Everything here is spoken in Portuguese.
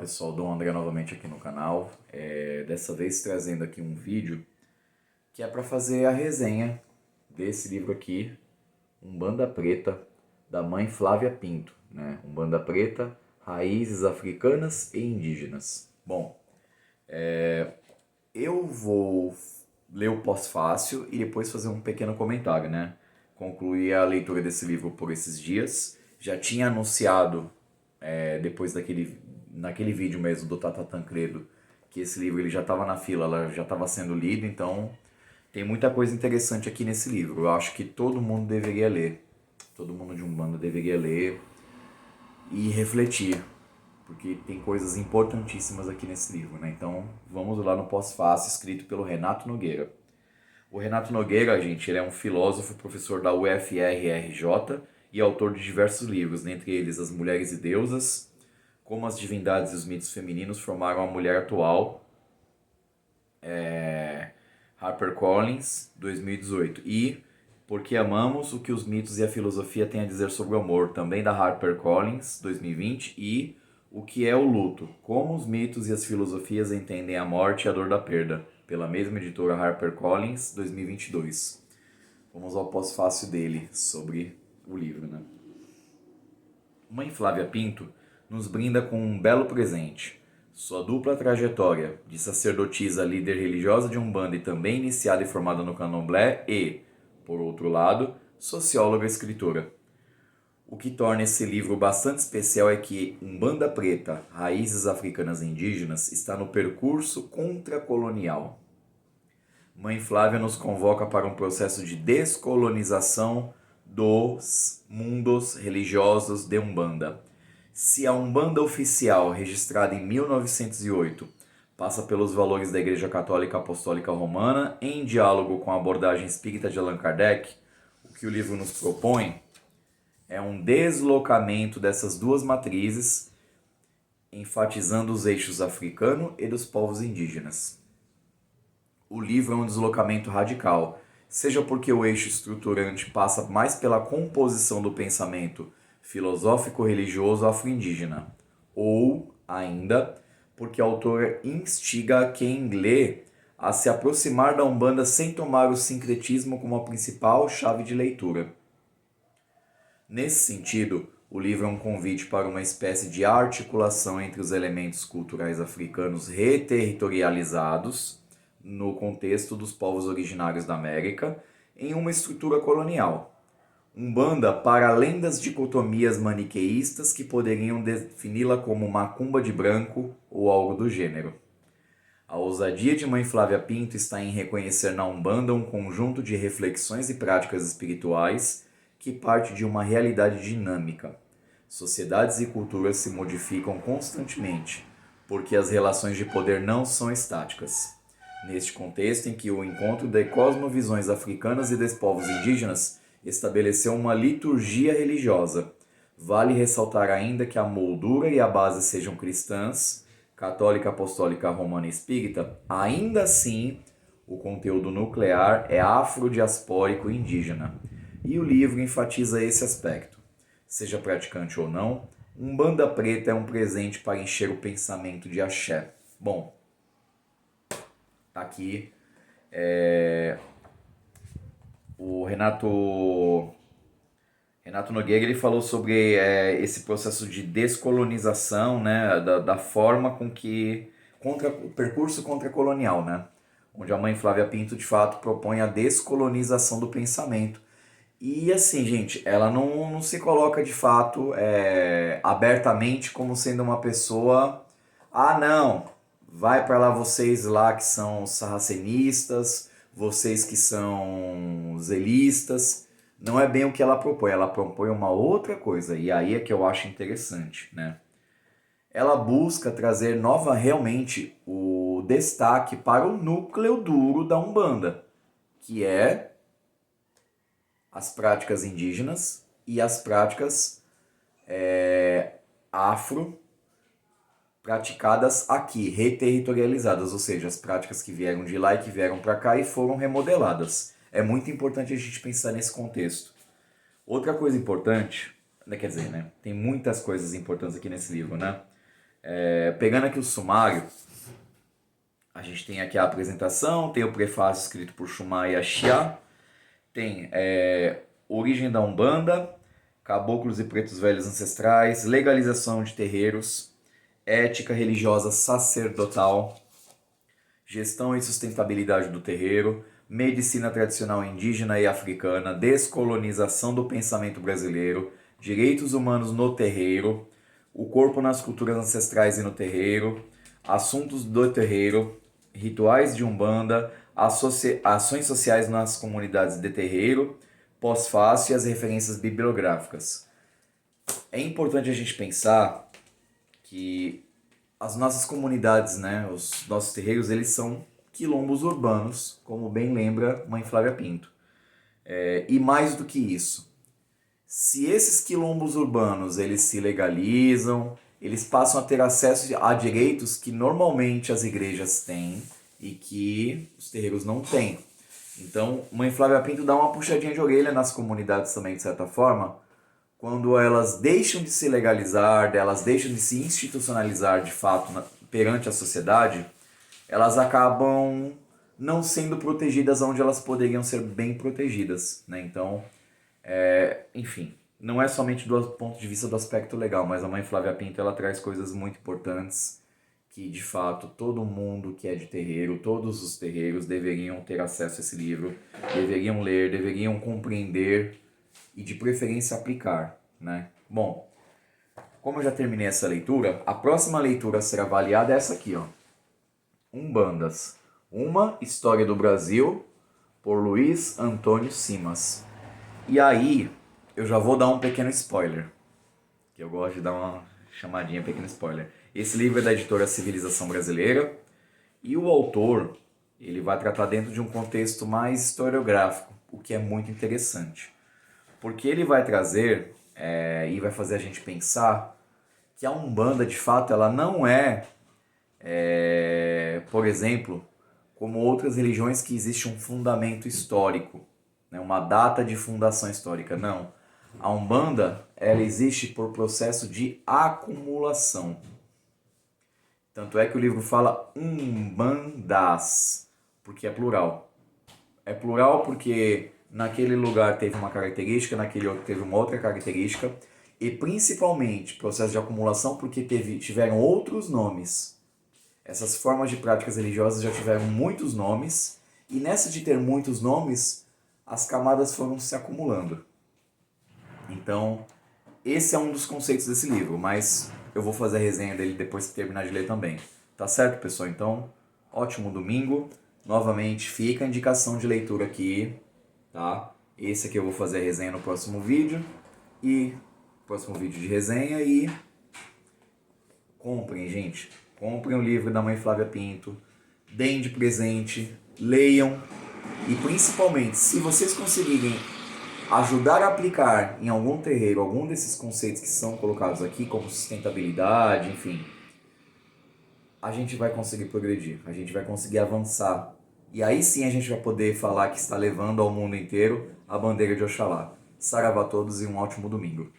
pessoal, Dom André novamente aqui no canal, dessa vez trazendo aqui um vídeo que é para fazer a resenha desse livro aqui, Umbanda Preta, da mãe Flávia Pinto, né? Umbanda Preta, Raízes Africanas e Indígenas. Bom, eu vou ler o pós-fácil e depois fazer um pequeno comentário, né? Concluí a leitura desse livro por esses dias, já tinha anunciado depois naquele vídeo mesmo do Tata Tancredo, que esse livro ele já estava na fila, ela já estava sendo lido, então tem muita coisa interessante aqui nesse livro. Eu acho que todo mundo deveria ler, todo mundo de Umbanda deveria ler e refletir, porque tem coisas importantíssimas aqui nesse livro, né? Então vamos lá no pós-fácil, escrito pelo Renato Nogueira. O Renato Nogueira, gente, ele é um filósofo, professor da UFRRJ e autor de diversos livros, dentre eles As Mulheres e Deusas, Como as Divindades e os Mitos Femininos Formaram a Mulher Atual, HarperCollins, 2018, e Porque Amamos, o que os mitos e a filosofia têm a dizer sobre o amor, também da HarperCollins, 2020, e O que é o luto, como os mitos e as filosofias entendem a morte e a dor da perda, pela mesma editora HarperCollins, 2022. Vamos ao pós-fácil dele sobre o livro, né? Mãe Flávia Pinto nos brinda com um belo presente. Sua dupla trajetória de sacerdotisa, líder religiosa de Umbanda e também iniciada e formada no Candomblé e, por outro lado, socióloga e escritora. O que torna esse livro bastante especial é que Umbanda Preta, Raízes Africanas e Indígenas, está no percurso contracolonial. Mãe Flávia nos convoca para um processo de descolonização dos mundos religiosos de Umbanda. Se a Umbanda oficial, registrada em 1908, passa pelos valores da Igreja Católica Apostólica Romana, em diálogo com a abordagem espírita de Allan Kardec, o que o livro nos propõe é um deslocamento dessas duas matrizes, enfatizando os eixos africano e dos povos indígenas. O livro é um deslocamento radical, seja porque o eixo estruturante passa mais pela composição do pensamento filosófico-religioso afro-indígena, ou, ainda, porque o autor instiga quem lê a se aproximar da Umbanda sem tomar o sincretismo como a principal chave de leitura. Nesse sentido, o livro é um convite para uma espécie de articulação entre os elementos culturais africanos reterritorializados, no contexto dos povos originários da América, em uma estrutura colonial. Umbanda para além das dicotomias maniqueístas que poderiam defini-la como macumba de branco ou algo do gênero. A ousadia de Mãe Flávia Pinto está em reconhecer na Umbanda um conjunto de reflexões e práticas espirituais que parte de uma realidade dinâmica. Sociedades e culturas se modificam constantemente, porque as relações de poder não são estáticas. Neste contexto em que o encontro de cosmovisões africanas e dos povos indígenas estabeleceu uma liturgia religiosa, vale ressaltar ainda que a moldura e a base sejam cristãs, católica, apostólica, romana e espírita, ainda assim o conteúdo nuclear é afrodiaspórico e indígena, e o livro enfatiza esse aspecto. Seja praticante ou não, Umbanda Preta é um presente para encher o pensamento de axé. Bom, aqui o Renato Nogueira ele falou sobre esse processo de descolonização, né, da forma com que o percurso contracolonial, né, onde a mãe Flávia Pinto de fato propõe a descolonização do pensamento. E assim, gente, ela não se coloca de fato abertamente como sendo uma pessoa, não, vai para lá vocês lá que são sarracenistas, vocês que são zelistas. Não é bem o que ela propõe uma outra coisa, e aí é que eu acho interessante, né? Ela busca trazer realmente o destaque para o núcleo duro da Umbanda, que é as práticas indígenas e as práticas afro praticadas aqui, reterritorializadas, ou seja, as práticas que vieram de lá e que vieram para cá e foram remodeladas. É muito importante a gente pensar nesse contexto. Outra coisa importante, quer dizer, né, tem muitas coisas importantes aqui nesse livro, né? Pegando aqui o sumário, a gente tem aqui a apresentação, tem o prefácio escrito por Shumai Achia, tem origem da Umbanda, caboclos e pretos velhos ancestrais, legalização de terreiros, ética religiosa sacerdotal, gestão e sustentabilidade do terreiro, medicina tradicional indígena e africana, descolonização do pensamento brasileiro, direitos humanos no terreiro, o corpo nas culturas ancestrais e no terreiro, assuntos do terreiro, rituais de Umbanda, ações sociais nas comunidades de terreiro, pós-fácil e as referências bibliográficas. É importante a gente pensar que as nossas comunidades, né, os nossos terreiros, eles são quilombos urbanos, como bem lembra Mãe Flávia Pinto. E mais do que isso, se esses quilombos urbanos eles se legalizam, eles passam a ter acesso a direitos que normalmente as igrejas têm e que os terreiros não têm. Então, Mãe Flávia Pinto dá uma puxadinha de orelha nas comunidades também, de certa forma, quando elas deixam de se legalizar, elas deixam de se institucionalizar de fato perante a sociedade, elas acabam não sendo protegidas onde elas poderiam ser bem protegidas, né? Então, enfim, não é somente do ponto de vista do aspecto legal, mas a Mãe Flávia Pinto ela traz coisas muito importantes que, de fato, todo mundo que é de terreiro, todos os terreiros deveriam ter acesso a esse livro, deveriam ler, deveriam compreender e, de preferência, aplicar, né? Bom, como eu já terminei essa leitura, a próxima leitura a ser avaliada é essa aqui, ó. Umbandas, uma história do Brasil, por Luiz Antônio Simas. E aí, eu já vou dar um pequeno spoiler, que eu gosto de dar uma chamadinha, pequeno spoiler. Esse livro é da editora Civilização Brasileira, e o autor, ele vai tratar dentro de um contexto mais historiográfico, o que é muito interessante. Porque ele vai trazer e vai fazer a gente pensar que a Umbanda, de fato, ela não por exemplo, como outras religiões que existe um fundamento histórico, né, uma data de fundação histórica. Não. A Umbanda, ela existe por processo de acumulação. Tanto é que o livro fala umbandas, porque é plural. É plural porque naquele lugar teve uma característica, naquele outro teve uma outra característica, e principalmente processo de acumulação porque tiveram outros nomes. Essas formas de práticas religiosas já tiveram muitos nomes, e nessa de ter muitos nomes, as camadas foram se acumulando. Então, esse é um dos conceitos desse livro, mas eu vou fazer a resenha dele depois que terminar de ler também. Tá certo, pessoal? Então, ótimo domingo. Novamente, fica a indicação de leitura aqui, tá? Esse aqui eu vou fazer a resenha no próximo vídeo. E próximo vídeo de resenha. E comprem, gente. Comprem o livro da Mãe Flávia Pinto. Deem de presente. Leiam. E principalmente, se vocês conseguirem ajudar a aplicar em algum terreiro algum desses conceitos que são colocados aqui, como sustentabilidade, enfim, a gente vai conseguir progredir, a gente vai conseguir avançar. E aí sim a gente vai poder falar que está levando ao mundo inteiro a bandeira de Oxalá. Saravá a todos e um ótimo domingo.